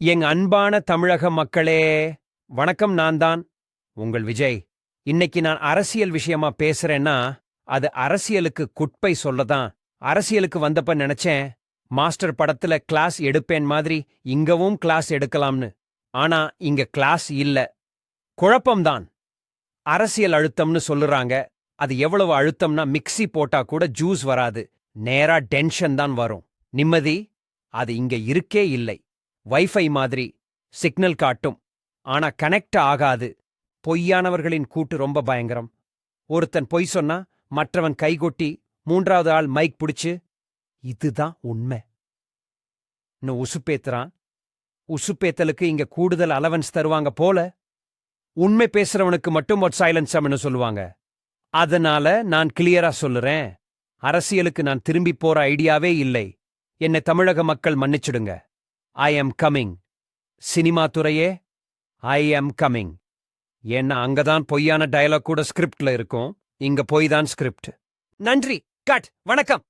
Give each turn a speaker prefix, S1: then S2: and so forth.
S1: எங் அன்பான தமிழக மக்களே வணக்கம். நான் தான் உங்கள் விஜய். இன்னைக்கு நான் அரசியல் விஷயமா பேசுறேன்னா அது அரசியலுக்கு குட்பை சொல்லதான். அரசியலுக்கு வந்தப்ப நினைச்சேன் மாஸ்டர் படத்துல கிளாஸ் எடுப்பேன் மாதிரி இங்கவும் கிளாஸ் எடுக்கலாம்னு. ஆனா இங்க கிளாஸ் இல்ல, குழப்பம்தான். அரசியல் அழுத்தம்னு சொல்லுறாங்க. அது எவ்வளவு அழுத்தம்னா மிக்ஸி போட்டா கூட ஜூஸ் வராது, நேரா டென்ஷன் தான் வரும். நிம்மதி அது இங்க இருக்கே இல்லை. வைஃபை மாதிரி சிக்னல் காட்டும், ஆனா கனெக்ட் ஆகாது. பொய்யானவர்களின் கூட்டு ரொம்ப பயங்கரம். ஒருத்தன் பொய் சொன்னா மற்றவன் கைகொட்டி மூன்றாவது ஆள் மைக் புடிச்சு இதுதான் உண்மை உசுப்பேத்துறான். உசுப்பேத்தலுக்கு இங்க கூடுதல் அலவன்ஸ் தருவாங்க போல. உண்மை பேசுறவனுக்கு மட்டும் ஒரு சைலன்ஸ் சொல்லுவாங்க. அதனால நான் கிளியரா சொல்லுறேன், அரசியலுக்கு நான் திரும்பி போற ஐடியாவே இல்லை. என்னை தமிழக மக்கள் மன்னிச்சிடுங்க. I am coming. சினிமா துறையே, ஐ எம் கமிங். ஏன்னா அங்கதான் பொய்யான டயலாக் கூட ஸ்கிரிப்ட்ல இருக்கும், இங்க பொய் தான் ஸ்கிரிப்ட். நன்றி, கட், வணக்கம்.